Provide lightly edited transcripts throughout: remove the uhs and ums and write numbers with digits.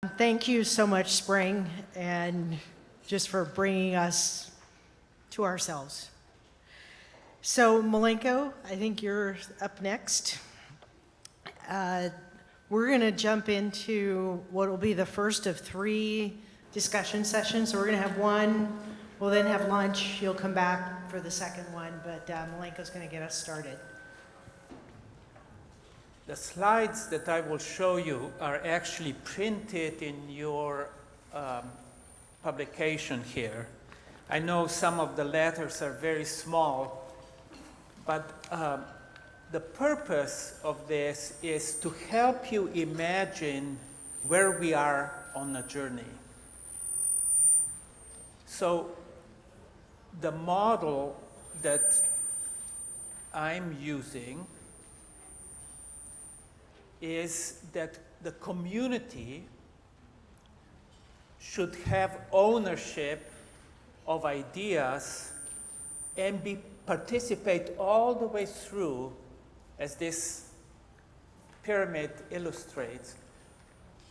Thank you so much, Spring, and just for bringing us to ourselves. So, Milenko, I think you're up next. We're going to jump into what will be the first of 3 discussion sessions. So we're going to have one, we'll then have lunch, you'll come back for the second one, but Milenko's going to get us started. The slides that I will show you are actually printed in your publication here. I know some of the letters are very small, but the purpose of this is to help you imagine where we are on a journey. So the model that I'm using is that the community should have ownership of ideas and participate all the way through, as this pyramid illustrates.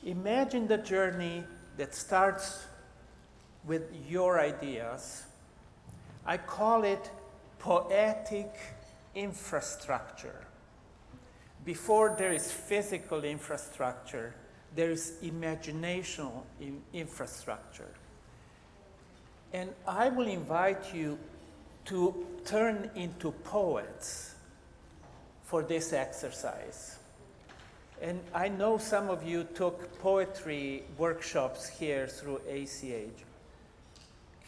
Imagine the journey that starts with your ideas. I call it poetic infrastructure. Before there is physical infrastructure, there is imaginational infrastructure. And I will invite you to turn into poets for this exercise. And I know some of you took poetry workshops here through ACH.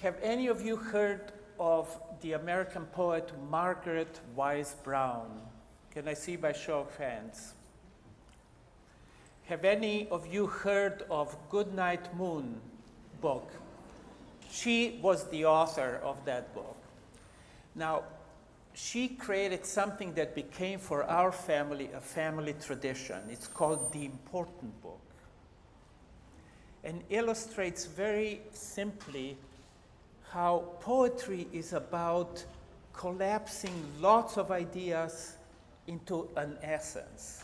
Have any of you heard of the American poet Margaret Wise Brown? Can I see by show of hands? Have any of you heard of Goodnight Moon book? She was the author of that book. Now, she created something that became for our family a family tradition. It's called The Important Book, and illustrates very simply how poetry is about collapsing lots of ideas into an essence.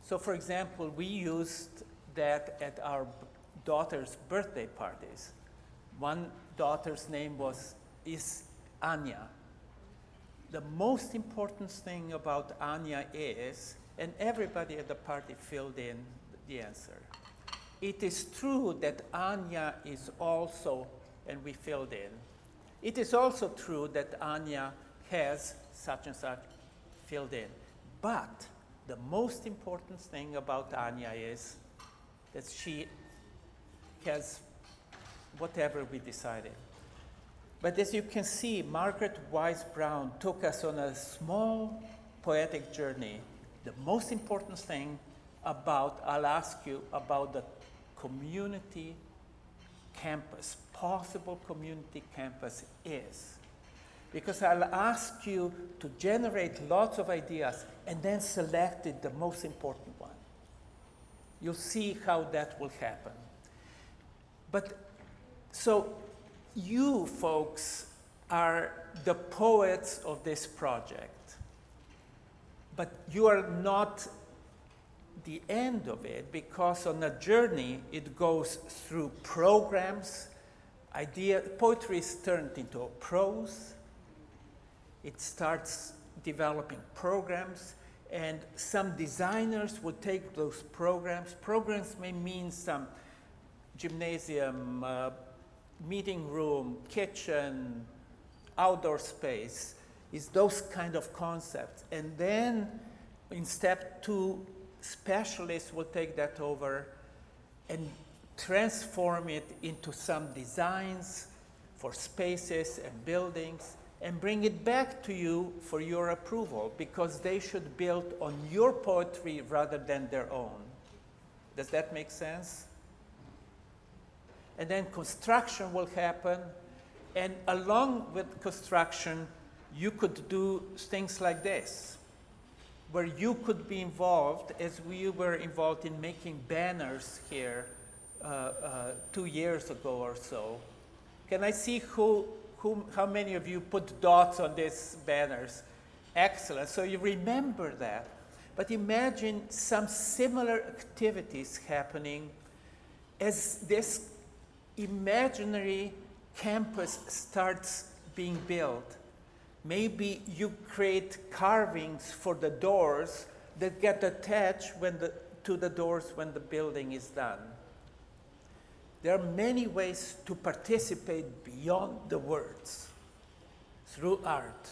So for example, we used that at our daughter's birthday parties. One daughter's name is Anya. The most important thing about Anya is, and everybody at the party filled in the answer. It is true that Anya is also, and we filled in. It is also true that Anya has such and such, filled in. But the most important thing about Anya is that she has whatever we decided. But as you can see, Margaret Wise Brown took us on a small poetic journey. The most important thing I'll ask you about the community campus, possible community campus is. Because I'll ask you to generate lots of ideas and then select the most important one. You'll see how that will happen. But so you folks are the poets of this project, but you are not the end of it, because on a journey it goes through programs, poetry is turned into prose. It starts developing programs, and some designers will take those programs. Programs may mean some gymnasium, meeting room, kitchen, outdoor space, is those kind of concepts. And then in step 2, specialists will take that over and transform it into some designs for spaces and buildings, and bring it back to you for your approval, because they should build on your poetry rather than their own. Does that make sense? And then construction will happen, and along with construction, you could do things like this, where you could be involved, as we were involved in making banners here 2 years ago or so. Can I see how many of you put dots on these banners? Excellent. So you remember that. But imagine some similar activities happening as this imaginary campus starts being built. Maybe you create carvings for the doors that get attached to the doors when the building is done. There are many ways to participate beyond the words through art.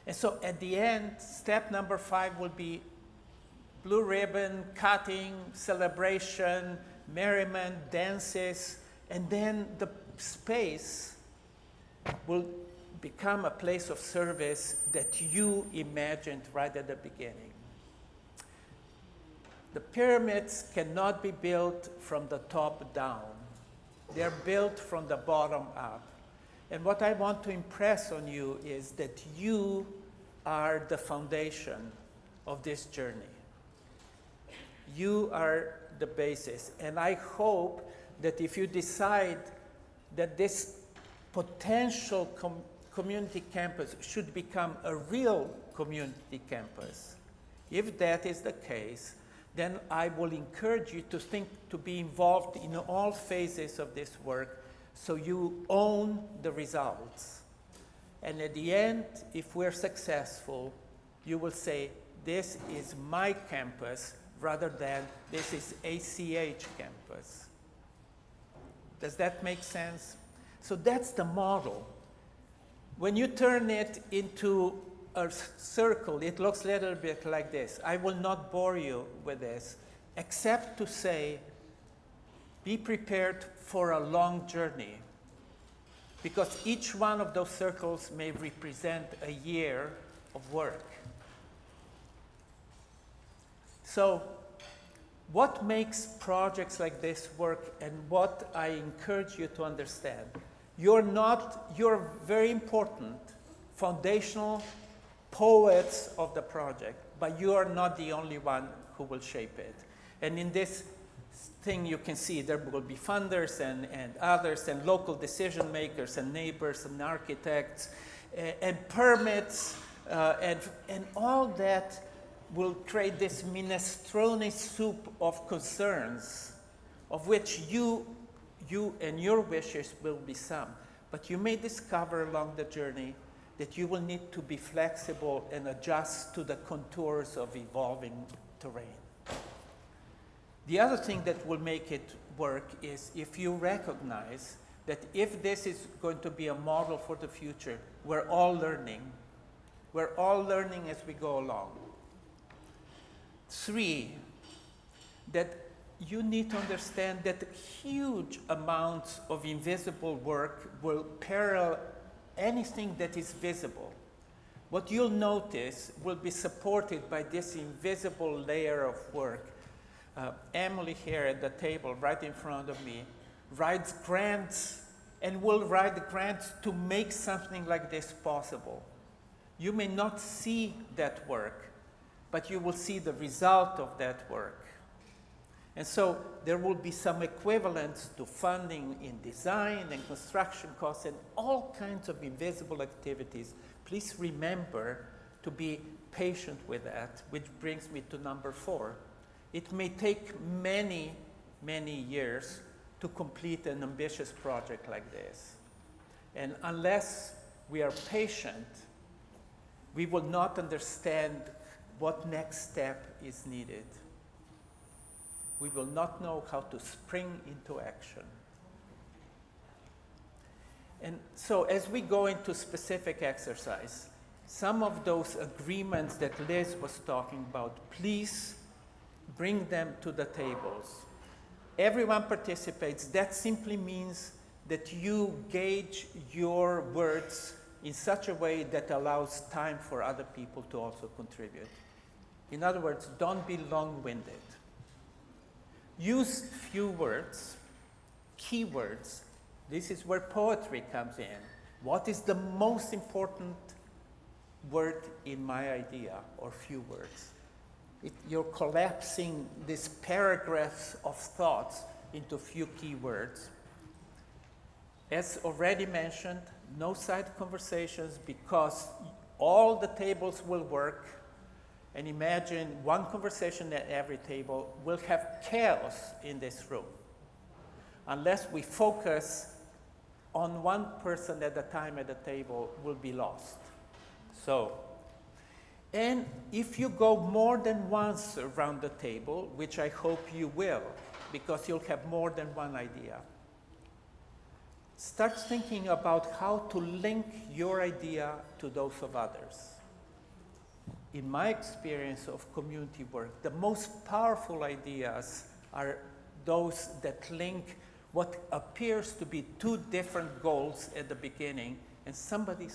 And so at the end, step number 5 will be blue ribbon, cutting, celebration, merriment, dances, and then the space will become a place of service that you imagined right at the beginning. The pyramids cannot be built from the top down. They're built from the bottom up. And what I want to impress on you is that you are the foundation of this journey. You are the basis. And I hope that if you decide that this potential community campus should become a real community campus, if that is the case, then I will encourage you to be involved in all phases of this work so you own the results. And at the end, if we're successful, you will say, this is my campus rather than this is ACH campus. Does that make sense? So that's the model. When you turn it into a circle, it looks a little bit like this. I will not bore you with this, except to say, be prepared for a long journey, because each one of those circles may represent a year of work. So what makes projects like this work, and what I encourage you to understand? You're very important, foundational poets of the project, but you are not the only one who will shape it. And in this thing you can see there will be funders and others and local decision makers and neighbors and architects and permits and all that will create this minestrone soup of concerns, of which you and your wishes will be some. But you may discover along the journey that you will need to be flexible and adjust to the contours of evolving terrain. The other thing that will make it work is if you recognize that if this is going to be a model for the future, we're all learning. We're all learning as we go along. 3, that you need to understand that huge amounts of invisible work will parallel anything that is visible. What you'll notice will be supported by this invisible layer of work. Emily here at the table right in front of me writes grants and will write grants to make something like this possible. You may not see that work, but you will see the result of that work. And so there will be some equivalence to funding in design and construction costs and all kinds of invisible activities. Please remember to be patient with that, which brings me to number 4. It may take many, many years to complete an ambitious project like this. And unless we are patient, we will not understand what next step is needed. We will not know how to spring into action. And so as we go into specific exercise, some of those agreements that Liz was talking about, please bring them to the tables. Everyone participates. That simply means that you gauge your words in such a way that allows time for other people to also contribute. In other words, don't be long-winded. Use few words, keywords. This is where poetry comes in. What is the most important word in my idea, or few words? You're collapsing these paragraphs of thoughts into few keywords. As already mentioned, no side conversations, because all the tables will work. and imagine one conversation at every table, we'll have chaos in this room unless we focus on one person at a time at the table, we'll be lost. So, and if you go more than once around the table, which I hope you will, because you'll have more than one idea, start thinking about how to link your idea to those of others. In my experience of community work, the most powerful ideas are those that link what appears to be two different goals at the beginning, and suddenly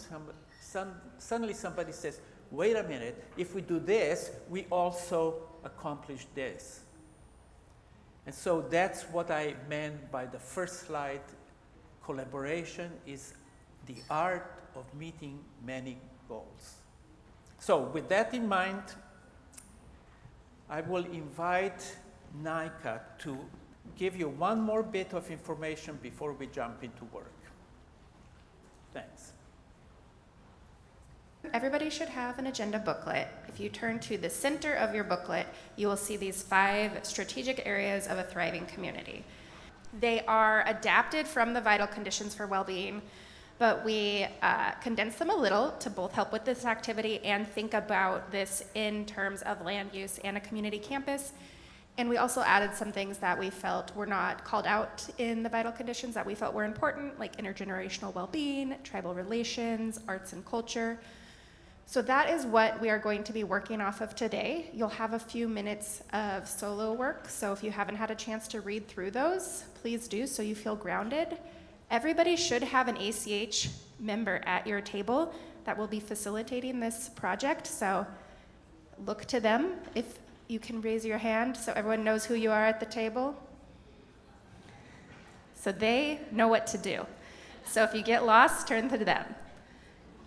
somebody says, wait a minute, if we do this, we also accomplish this. And so that's what I meant by the first slide. Collaboration is the art of meeting many goals. So with that in mind, I will invite Nika to give you one more bit of information before we jump into work. Thanks. Everybody should have an agenda booklet. If you turn to the center of your booklet, you will see these 5 strategic areas of a thriving community. They are adapted from the vital conditions for well-being, but we condense them a little to both help with this activity and think about this in terms of land use and a community campus. And we also added some things that we felt were not called out in the vital conditions that we felt were important, like intergenerational well-being, tribal relations, arts and culture. So that is what we are going to be working off of today. You'll have a few minutes of solo work, so if you haven't had a chance to read through those, please do so you feel grounded. Everybody should have an ACH member at your table that will be facilitating this project, so look to them if you can raise your hand so everyone knows who you are at the table. So they know what to do. So if you get lost, turn to them.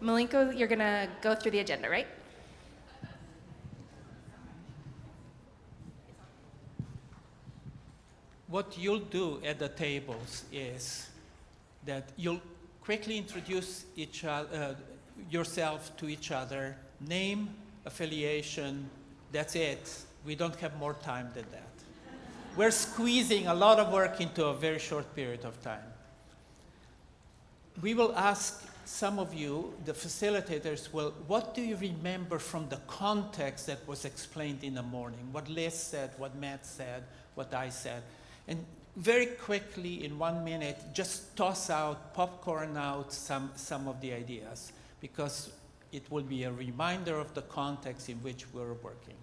Milenko, you're gonna go through the agenda, right? What you'll do at the tables is that you'll quickly introduce yourself to each other, name, affiliation, that's it. We don't have more time than that. We're squeezing a lot of work into a very short period of time. We will ask some of you, the facilitators, well, what do you remember from the context that was explained in the morning? What Liz said, what Matt said, what I said. And very quickly, in 1 minute, just toss out, popcorn out some of the ideas, because it will be a reminder of the context in which we're working.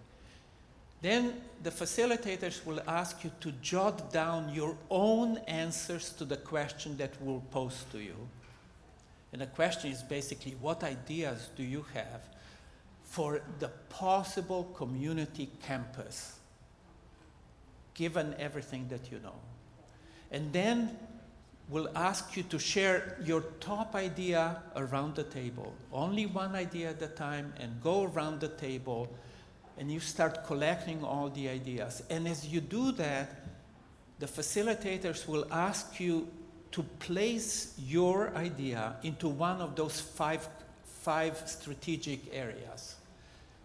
Then the facilitators will ask you to jot down your own answers to the question that we'll pose to you. And the question is basically, what ideas do you have for the possible community campus, given everything that you know? And then we'll ask you to share your top idea around the table, only one idea at a time, and go around the table, and you start collecting all the ideas. And as you do that, the facilitators will ask you to place your idea into one of those five strategic areas,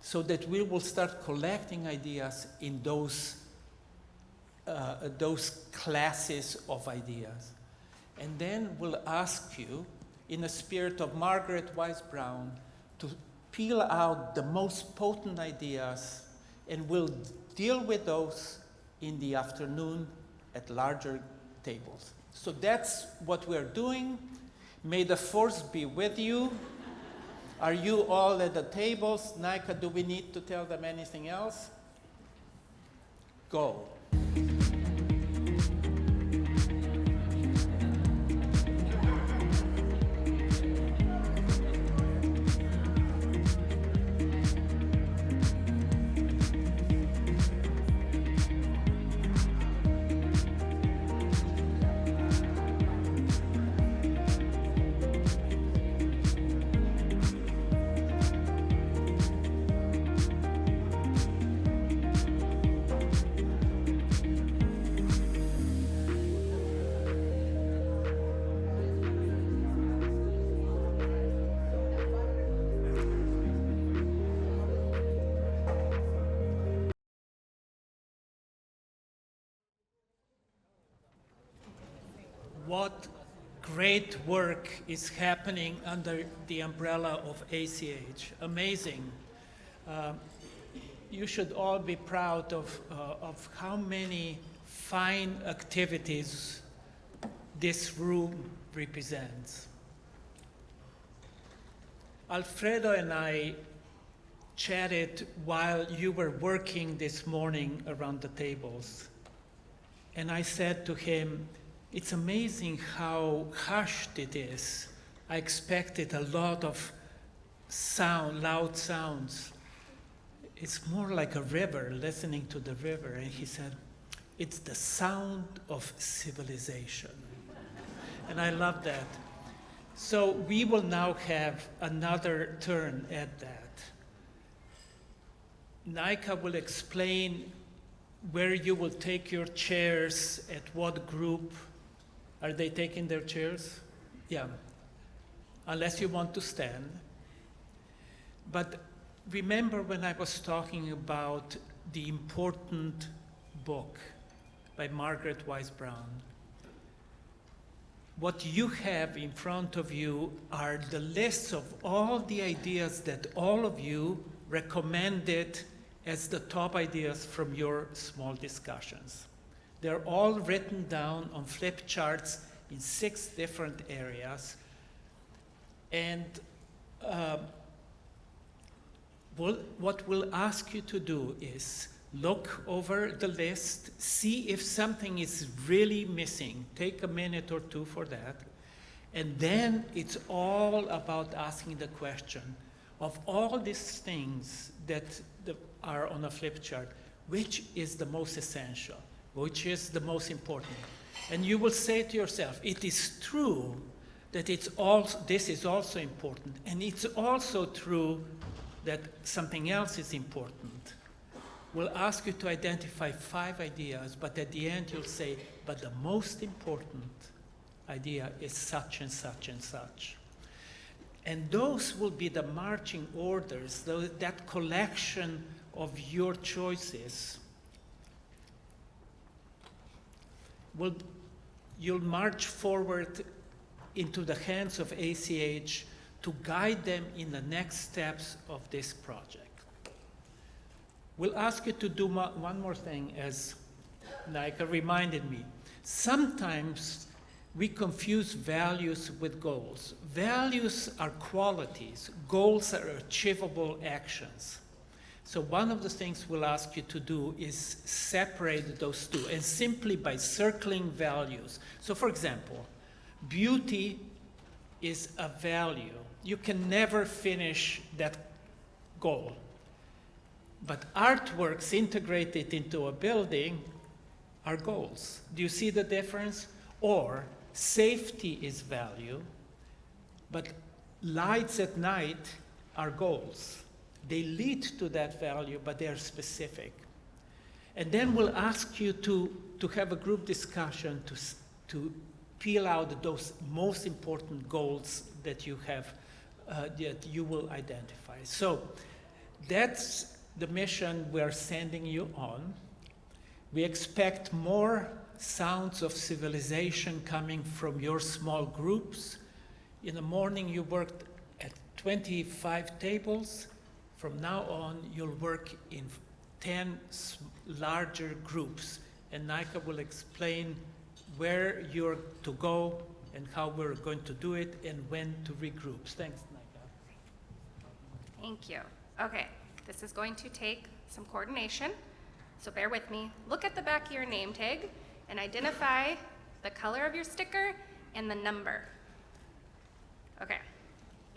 so that we will start collecting ideas in those classes of ideas. And then we'll ask you, in the spirit of Margaret Wise Brown, to peel out the most potent ideas, and we'll deal with those in the afternoon at larger tables. So that's what we're doing. May the force be with you. Are you all at the tables? Nika, do we need to tell them anything else? Go. what great work is happening under the umbrella of ACH. Amazing. You should all be proud of how many fine activities this room represents. Alfredo and I chatted while you were working this morning around the tables. And I said to him, it's amazing how hushed it is. I expected a lot of sound, loud sounds. It's more like a river, listening to the river. And he said, it's the sound of civilization. And I love that. So we will now have another turn at that. Nika will explain where you will take your chairs, at what group. Are they taking their chairs? Yeah, unless you want to stand. But remember when I was talking about the important book by Margaret Wise Brown? What you have in front of you are the lists of all the ideas that all of you recommended as the top ideas from your small discussions. They're all written down on flip charts in 6 different areas. And what we'll ask you to do is look over the list, see if something is really missing. Take a minute or 2 for that. And then it's all about asking the question, of all these things that are on a flip chart, which is the most essential? Which is the most important? And you will say to yourself, it is true that this is also important, and it's also true that something else is important. We'll ask you to identify 5 ideas, but at the end you'll say, but the most important idea is such and such and such. And those will be the marching orders, that collection of your choices. You'll march forward into the hands of ACH to guide them in the next steps of this project. We'll ask you to do one more thing, as Nika reminded me. Sometimes we confuse values with goals. Values are qualities. Goals are achievable actions. So one of the things we'll ask you to do is separate those two, and simply by circling values. So for example, beauty is a value. You can never finish that goal. But artworks integrated into a building are goals. Do you see the difference? Or safety is value, but lights at night are goals. They lead to that value, but they are specific. And then we'll ask you to have a group discussion to peel out those most important goals that you have, that you will identify. So that's the mission we're sending you on. We expect more sounds of civilization coming from your small groups. In the morning you worked at 25 tables. From now on, you'll work in 10 larger groups, and Nika will explain where you're to go and how we're going to do it and when to regroup. Thanks, Nika. Thank you. Okay, this is going to take some coordination, so bear with me. Look at the back of your name tag and identify the color of your sticker and the number. Okay,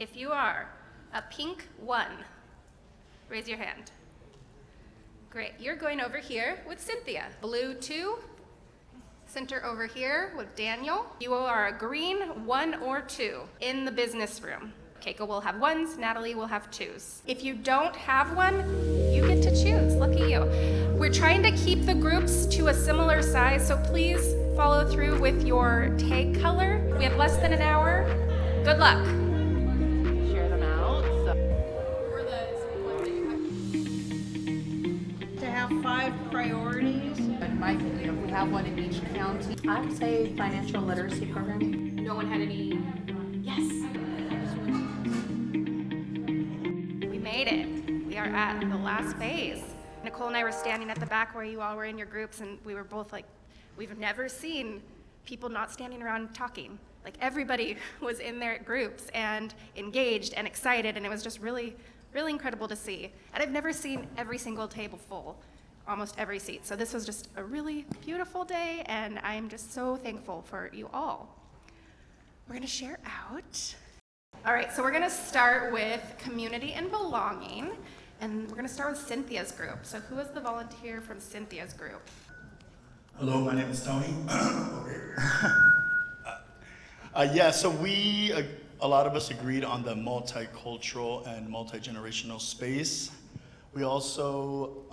if you are a pink 1, raise your hand. Great, you're going over here with Cynthia. Blue 2, center over here with Daniel. You are a green 1 or 2 in the business room. Keiko will have 1s, Natalie will have 2s. If you don't have one, you get to choose, look at you. We're trying to keep the groups to a similar size, so please follow through with your tag color. We have less than an hour. Good luck. Share them out. To have 5 priorities. my thinking, if we have one in each county. I'd say financial literacy program. No one had any, yes. We made it. We are at the last phase. Nicole and I were standing at the back where you all were in your groups, and we were both like, we've never seen people not standing around talking. Like everybody was in their groups and engaged and excited, and it was just really, really incredible to see. And I've never seen every single table full, almost every seat. So this was just a really beautiful day, and I'm just so thankful for you all. We're gonna share out. All right, so we're gonna start with community and belonging, and we're gonna start with Cynthia's group. So who is the volunteer from Cynthia's group? Hello, my name is Tony. So we, a lot of us agreed on the multicultural and multi-generational space. We also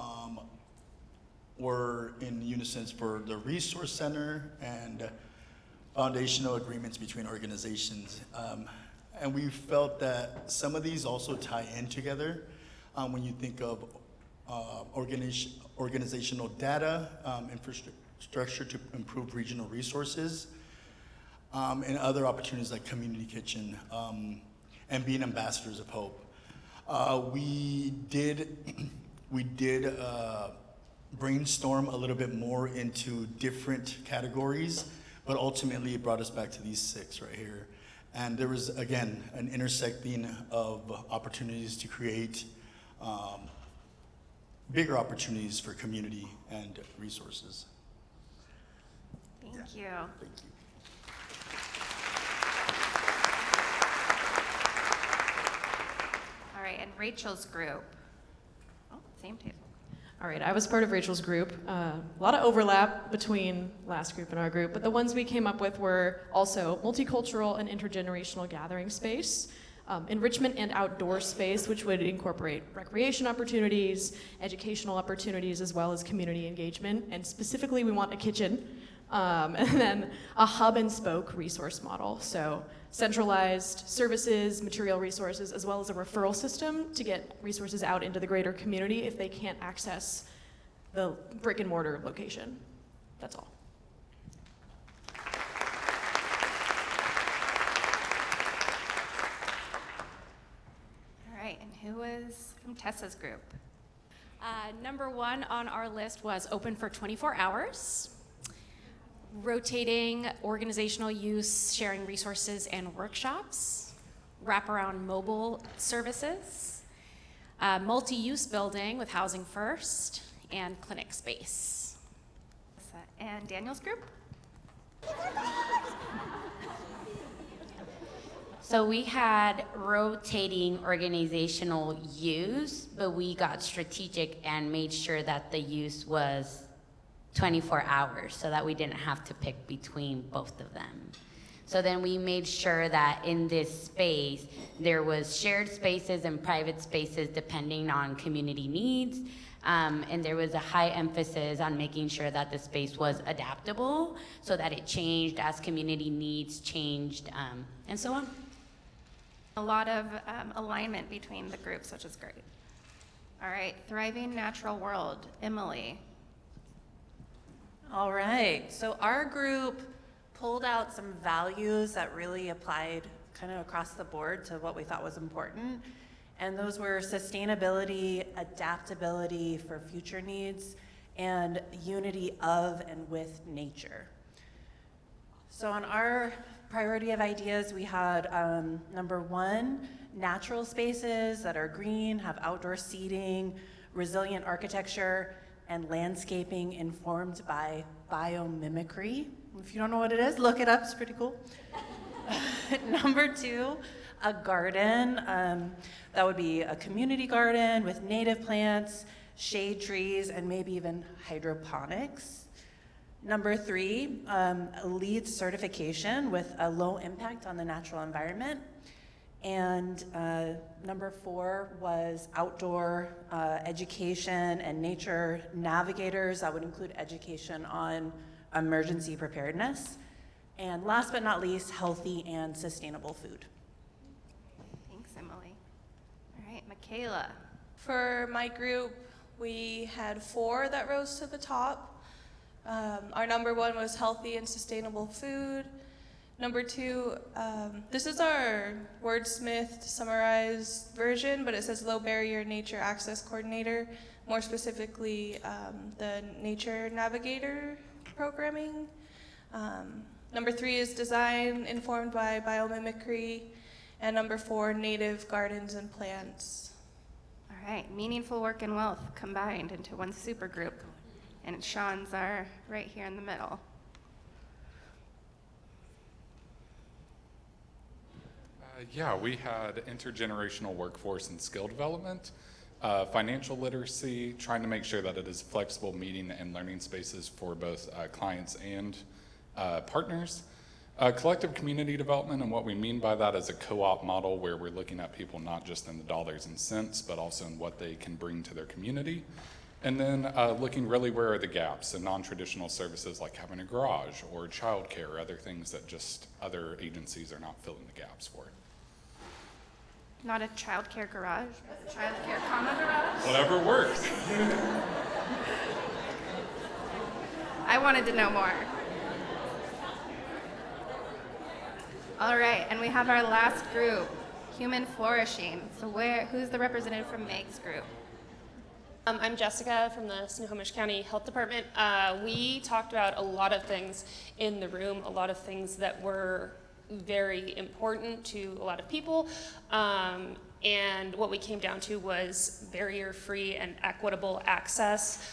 were in unison for the resource center and foundational agreements between organizations. And we felt that some of these also tie in together when you think of organizational data, infrastructure to improve regional resources, and other opportunities like community kitchen and being ambassadors of hope. We did brainstorm a little bit more into different categories, but ultimately it brought us back to these 6 right here. And there was, again, an intersecting of opportunities to create bigger opportunities for community and resources. Thank you. Thank you. All right, and Rachel's group. Oh, same table. All right, I was part of Rachel's group. A lot of overlap between last group and our group, but the ones we came up with were also multicultural and intergenerational gathering space, enrichment and outdoor space, which would incorporate recreation opportunities, educational opportunities, as well as community engagement. And specifically, we want a kitchen, and then a hub and spoke resource model. So centralized services, material resources, as well as a referral system to get resources out into the greater community if they can't access the brick and mortar location. That's all. All right, and who is from Tessa's group? Number 1 on our list was open for 24 hours. Rotating organizational use, sharing resources and workshops, wraparound mobile services, multi-use building with housing first, and clinic space. And Daniel's group? So we had rotating organizational use, but we got strategic and made sure that the use was 24 hours so that we didn't have to pick between both of them. So then we made sure that in this space, there was shared spaces and private spaces depending on community needs. And there was a high emphasis on making sure that the space was adaptable so that it changed as community needs changed, and so on. A lot of alignment between the groups, which is great. All right, Thriving Natural World, Emily. All right, so our group pulled out some values that really applied kind of across the board to what we thought was important. And those were sustainability, adaptability for future needs, and unity of and with nature. So on our priority of ideas, we had number 1, natural spaces that are green, have outdoor seating, resilient architecture, and landscaping informed by biomimicry. If you don't know what it is, look it up, it's pretty cool. Number 2, a garden. That would be a community garden with native plants, shade trees, and maybe even hydroponics. Number 3, a LEED certification with a low impact on the natural environment. And number 4 was outdoor education and nature navigators. That would include education on emergency preparedness. And last but not least, healthy and sustainable food. Thanks, Emily. All right, Michaela. For my group, we had 4 that rose to the top. Our number one was healthy and sustainable food. Number two, this is our wordsmith summarized version, but it says low barrier nature access coordinator, more specifically the nature navigator programming. Number three is design informed by biomimicry. And number four, native gardens and plants. All right, meaningful work and wealth combined into one super group. And Sean's are right here in the middle. Yeah, we had intergenerational workforce and skill development, financial literacy, trying to make sure that it is flexible meeting and learning spaces for both clients and partners. Collective community development, and what we mean by that is a co-op model where we're looking at people not just in the dollars and cents, but also in what they can bring to their community. And then looking really where are the gaps, so non-traditional services like having a garage or childcare or other things that just other agencies are not filling the gaps for. Not a childcare garage, but a childcare comma garage? Whatever works. I wanted to know more. All right, and we have our last group, human flourishing. So who's the representative from Meg's group? I'm Jessica from the Snohomish County Health Department. We talked about a lot of things in the room, a lot of things that were very important to a lot of people. And what we came down to was barrier-free and equitable access,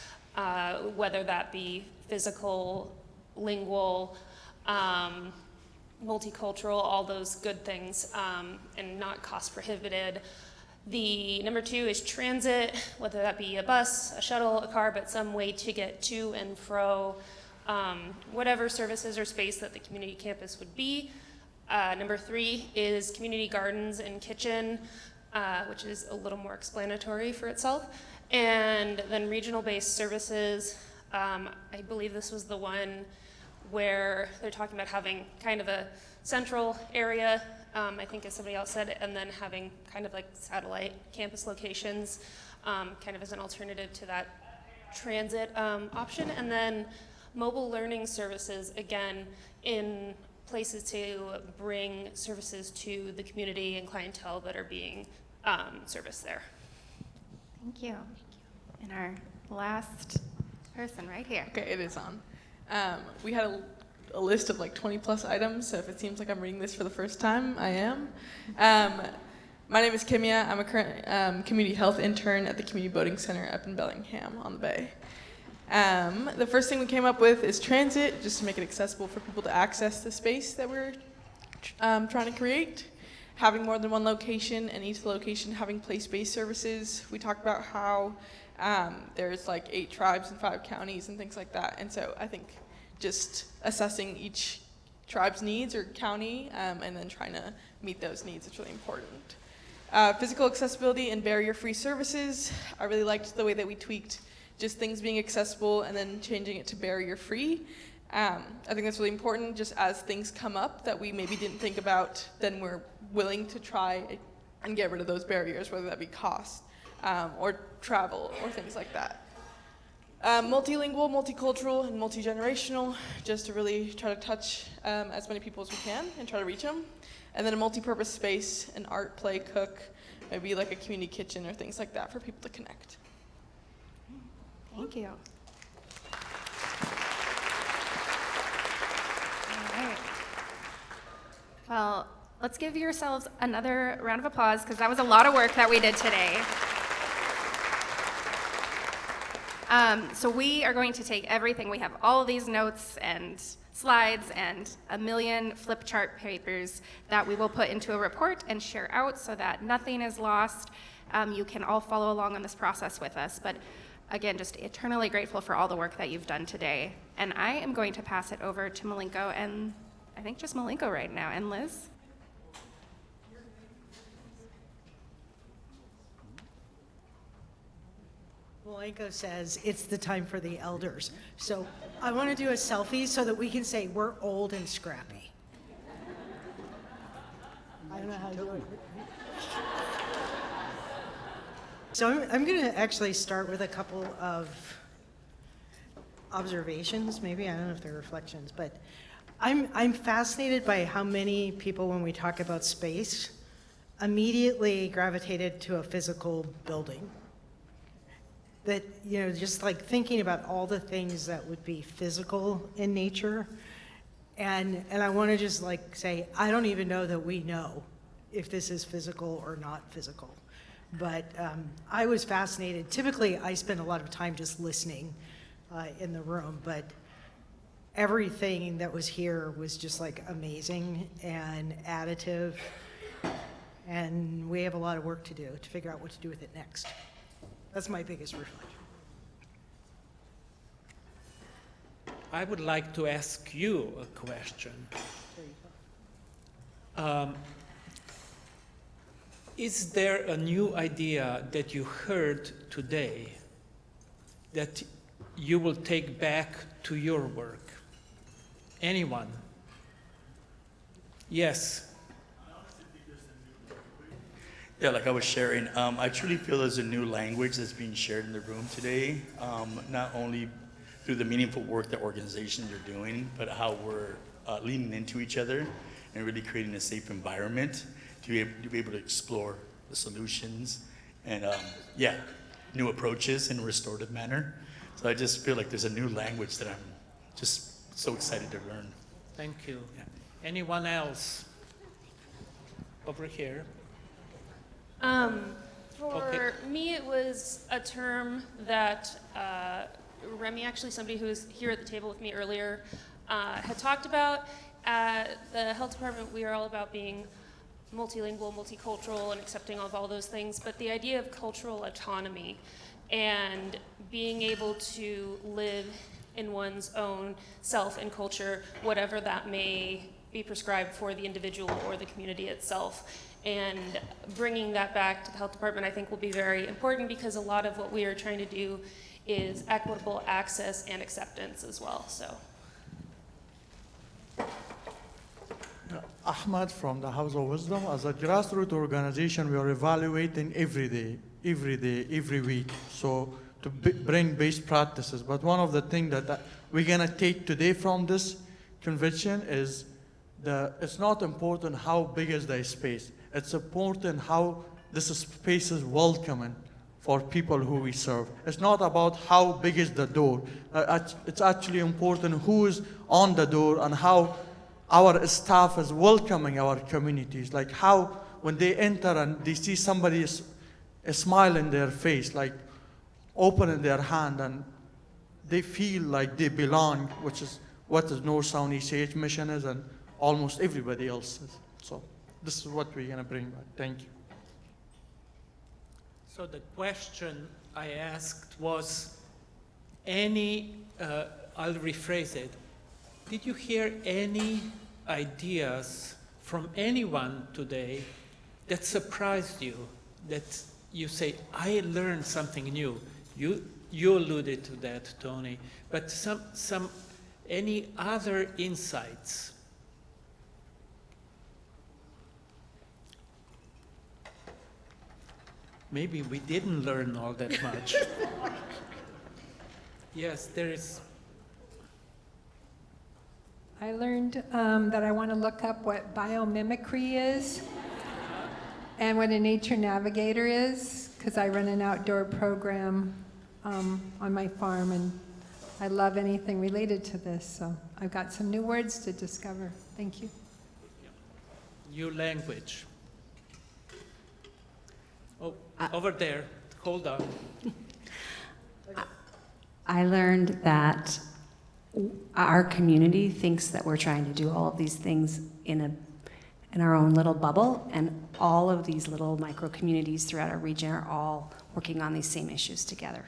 whether that be physical, lingual, multicultural, all those good things, and not cost prohibited. The number two is transit, whether that be a bus, a shuttle, a car, but some way to get to and fro, whatever services or space that the community campus would be. Number three is community gardens and kitchen, which is a little more explanatory for itself. And then regional-based services. I believe this was the one where they're talking about having kind of a central area, I think as somebody else said, and then having kind of like satellite campus locations, kind of as an alternative to that transit option. And then mobile learning services, again, in places to bring services to the community and clientele that are being serviced there. Thank you. And our last person right here. Okay, it is on. We had a list of like 20 plus items, so if it seems like I'm reading this for the first time, I am. My name is Kimia. I'm a current community health intern at the Community Boating Center up in Bellingham on the Bay. The first thing we came up with is transit, just to make it accessible for people to access the space that we're trying to create. Having more than one location, and each location having place-based services. We talked about how there's like 8 tribes and 5 counties and things like that. And so I think just assessing each tribe's needs or county and then trying to meet those needs is really important. Physical accessibility and barrier-free services. I really liked the way that we tweaked just things being accessible and then changing it to barrier-free. I think that's really important just as things come up that we maybe didn't think about, then we're willing to try and get rid of those barriers, whether that be cost or travel or things like that. Multilingual, multicultural, and multi-generational, just to really try to touch as many people as we can and try to reach them. And then a multi-purpose space, an art, play, cook, maybe like a community kitchen or things like that for people to connect. Thank you. All right. Well, let's give yourselves another round of applause because that was a lot of work that we did today. So we are going to take everything. We have all of these notes and slides and a million flip chart papers that we will put into a report and share out so that nothing is lost. You can all follow along on this process with us. But again, just eternally grateful for all the work that you've done today. And I am going to pass it over to Milenko, and I think just Milenko right now, and Liz. Milenko says it's the time for the elders. So I want to do a selfie so that we can say we're old and scrappy. I don't know how to do it. So I'm going to actually start with a couple of observations, maybe, I don't know if they're reflections, but I'm fascinated by how many people, when we talk about space, immediately gravitated to a physical building. That, you know, just like thinking about all the things that would be physical in nature. And I want to just like say, I don't even know that we know if this is physical or not physical. But I was fascinated. Typically, I spend a lot of time just listening in the room, but everything that was here was just like amazing and additive. And we have a lot of work to do to figure out what to do with it next. That's my biggest reflection. I would like to ask you a question. Is there a new idea that you heard today that you will take back to your work? Anyone? Yes. Yeah, like I was sharing, I truly feel there's a new language that's being shared in the room today, not only through the meaningful work that organizations are doing, but how we're leaning into each other and really creating a safe environment to be able to explore the solutions and, new approaches in a restorative manner. So I just feel like there's a new language that I'm just so excited to learn. Thank you. Yeah. Anyone else? Over here. For me, it was a term that Remy, actually somebody who was here at the table with me earlier, had talked about. At the health department, we are all about being multilingual, multicultural, and accepting of all those things, but the idea of cultural autonomy and being able to live in one's own self and culture, whatever that may be prescribed for the individual or the community itself. And bringing that back to the health department, I think, will be very important, because a lot of what we are trying to do is equitable access and acceptance as well. So, Ahmad from the House of Wisdom. As a grassroots organization, we are evaluating every day, every week, so to bring best practices. But one of the things that we're gonna take today from this convention is it's not important how big is the space. It's important how this space is welcoming for people who we serve. It's not about how big is the door. It's actually important who is on the door and how our staff is welcoming our communities. Like how when they enter and they see somebody a smile in their face, like opening their hand, and they feel like they belong, which is what the North Sound ECH mission is and almost everybody else is. So this is what we're gonna bring back. Thank you. So the question I asked was, I'll rephrase it. Did you hear any ideas from anyone today that surprised you, that you say, I learned something new? You alluded to that, Tony, but any other insights? Maybe we didn't learn all that much. Yes, there is. I learned that I want to look up what biomimicry is and what a nature navigator is, because I run an outdoor program on my farm, and I love anything related to this. So I've got some new words to discover. Thank you. New language. Oh, over there. Hold on. I learned that our community thinks that we're trying to do all of these things in our own little bubble, and all of these little micro communities throughout our region are all working on these same issues together.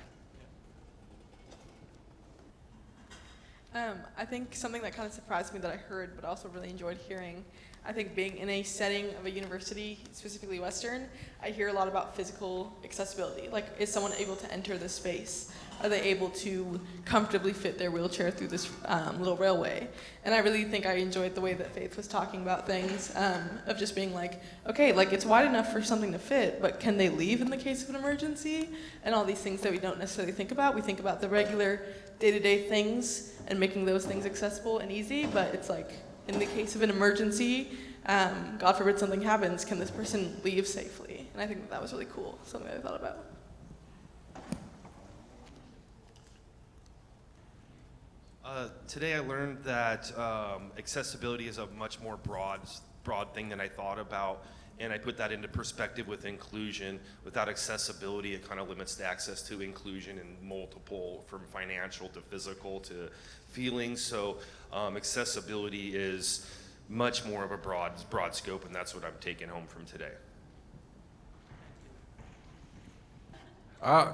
I think something that kind of surprised me that I heard but also really enjoyed hearing, I think being in a setting of a university, specifically Western, I hear a lot about physical accessibility. Like, is someone able to enter this space? Are they able to comfortably fit their wheelchair through this little railway? And I really think I enjoyed the way that Faith was talking about things, of just being like, okay, like it's wide enough for something to fit, but can they leave in the case of an emergency? And all these things that we don't necessarily think about. We think about the regular day-to-day things and making those things accessible and easy, but it's like, in the case of an emergency, God forbid something happens, can this person leave safely? And I think that was really cool, something I thought about. Today I learned that accessibility is a much more broad thing than I thought about, and I put that into perspective with inclusion. Without accessibility, it kind of limits the access to inclusion in multiple, from financial to physical to feelings. So accessibility is much more of a broad scope, and that's what I'm taking home from today.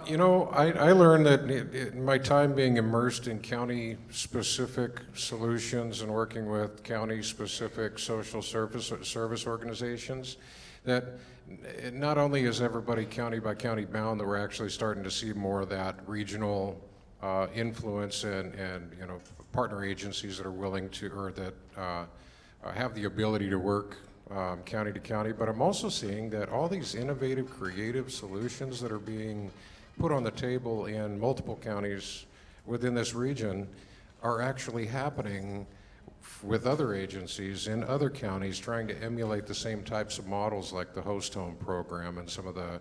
You know, I learned that in my time being immersed in county-specific solutions and working with county-specific social service organizations, that not only is everybody county by county bound, that we're actually starting to see more of that regional influence and you know, partner agencies that are willing to, or that have the ability to work county to county, but I'm also seeing that all these innovative, creative solutions that are being put on the table in multiple counties within this region are actually happening with other agencies in other counties trying to emulate the same types of models like the host home program and some of the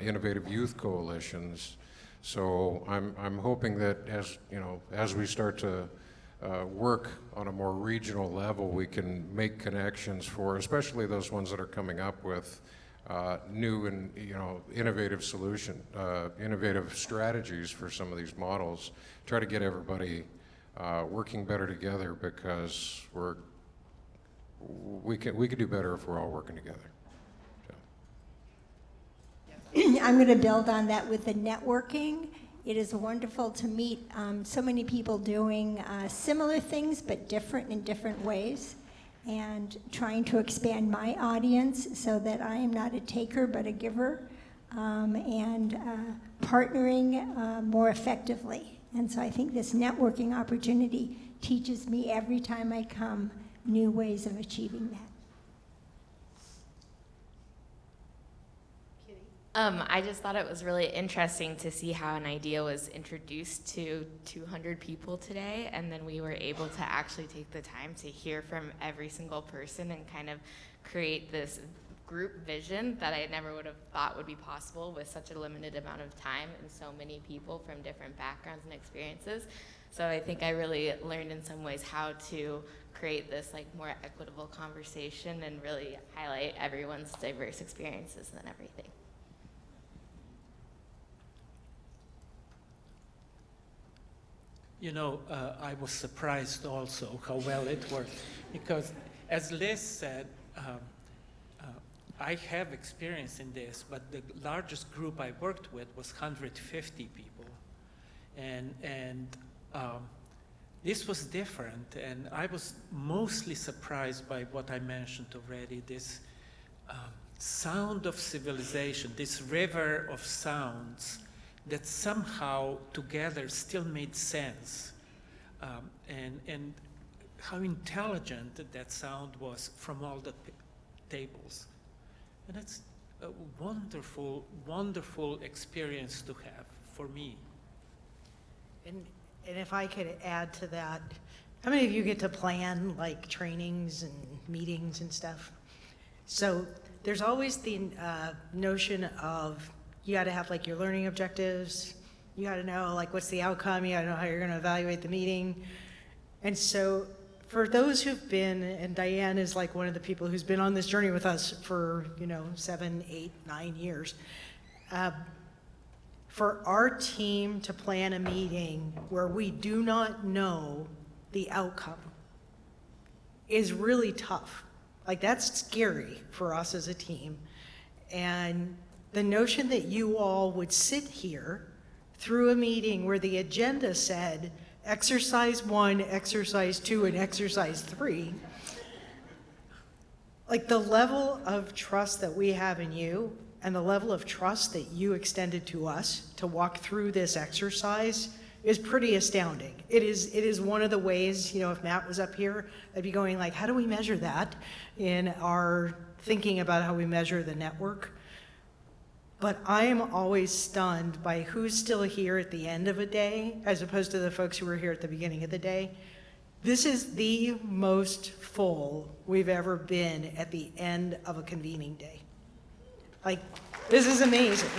innovative youth coalitions. So I'm hoping that as, you know, as we start to work on a more regional level, we can make connections for, especially those ones that are coming up with new and, you know, innovative innovative strategies for some of these models. Try to get everybody working better together, because we can do better if we're all working together. So. I'm going to build on that with the networking. It is wonderful to meet so many people doing similar things but different in different ways, and trying to expand my audience so that I am not a taker but a giver, and partnering more effectively. And so I think this networking opportunity teaches me every time I come new ways of achieving that. I just thought it was really interesting to see how an idea was introduced to 200 people today, and then we were able to actually take the time to hear from every single person and kind of create this group vision that I never would have thought would be possible with such a limited amount of time and so many people from different backgrounds and experiences. So I think I really learned in some ways how to create this like more equitable conversation and really highlight everyone's diverse experiences and everything. You know, I was surprised also how well it worked, because as Liz said, I have experience in this, but the largest group I worked with was 150 people. And this was different, and I was mostly surprised by what I mentioned already, this sound of civilization, this river of sounds that somehow together still made sense, and how intelligent that sound was from all the tables. And that's a wonderful, wonderful experience to have for me. And if I could add to that, how many of you get to plan like trainings and meetings and stuff? So there's always the notion of, you got to have like your learning objectives. You got to know like what's the outcome. You got to know how you're going to evaluate the meeting. And so for those who've been, and Diane is like one of the people who's been on this journey with us for, 7, 8, 9 years. For our team to plan a meeting where we do not know the outcome is really tough. Like, that's scary for us as a team. And the notion that you all would sit here through a meeting where the agenda said exercise 1, exercise 2, and exercise 3, like the level of trust that we have in you and the level of trust that you extended to us to walk through this exercise is pretty astounding. It is one of the ways, if Matt was up here, I'd be going like, how do we measure that in our thinking about how we measure the network? but I am always stunned by who's still here at the end of a day, as opposed to the folks who were here at the beginning of the day. This is the most full we've ever been at the end of a convening day. Like, this is amazing.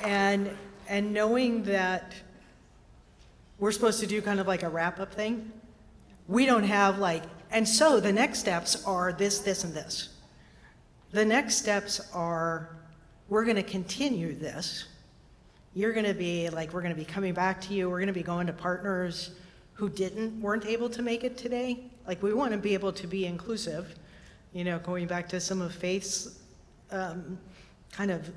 And knowing that we're supposed to do kind of like a wrap-up thing, we don't have like, and so the next steps are this, this, and this. The next steps are, we're gonna continue this. You're gonna be like, we're gonna be coming back to you. We're gonna be going to partners who weren't able to make it today. Like, we wanna be able to be inclusive, going back to some of Faith's kind of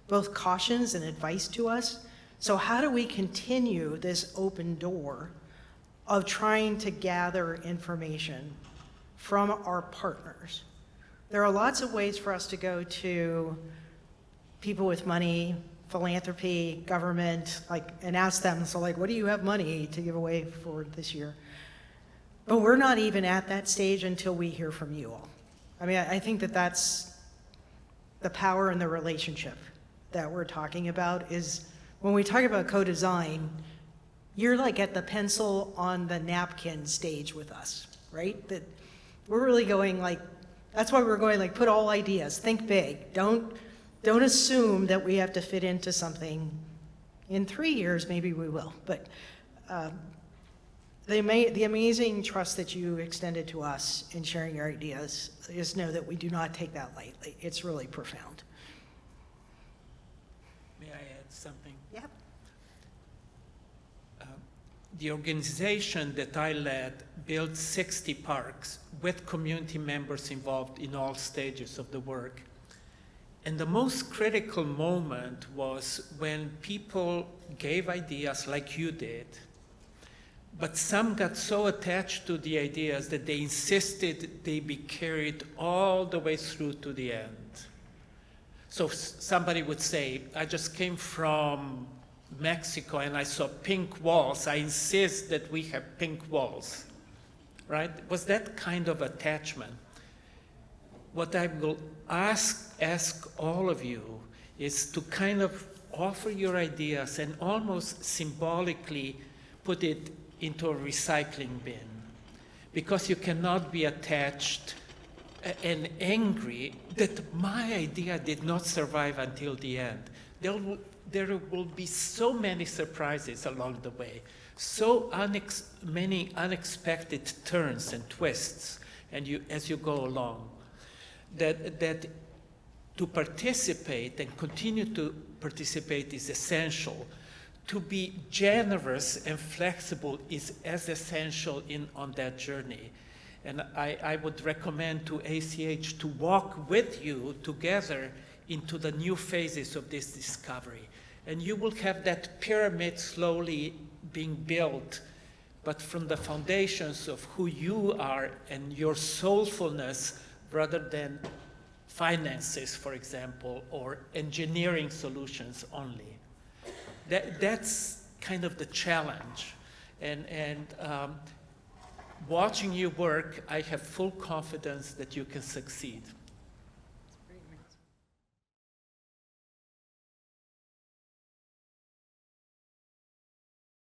both cautions and advice to us. So how do we continue this open door of trying to gather information from our partners? There are lots of ways for us to go to people with money, philanthropy, government, and ask them, so what do you have money to give away for this year? But we're not even at that stage until we hear from you all. I mean, I think that that's the power in the relationship that we're talking about. Is when we talk about co-design, you're like at the pencil on the napkin stage with us, right? That we're really going that's why we're going put all ideas, think big. Don't assume that we have to fit into something. In 3 years, maybe we will, but the amazing trust that you extended to us in sharing your ideas is know that we do not take that lightly. It's really profound. May I add something? Yep. The organization that I led built 60 parks with community members involved in all stages of the work. And the most critical moment was when people gave ideas like you did, but some got so attached to the ideas that they insisted they be carried all the way through to the end. So somebody would say, I just came from Mexico and I saw pink walls. I insist that we have pink walls, right? It was that kind of attachment. What I will ask all of you is to kind of offer your ideas and almost symbolically put it into a recycling bin, because you cannot be attached and angry that my idea did not survive until the end. There will be so many surprises along the way, so many unexpected turns and twists, and as you go along, that to participate and continue to participate is essential. To be generous and flexible is as essential on that journey. And I would recommend to ACH to walk with you together into the new phases of this discovery. And you will have that pyramid slowly being built, but from the foundations of who you are and your soulfulness, rather than finances, for example, or engineering solutions only. That's kind of the challenge. And watching you work, I have full confidence that you can succeed.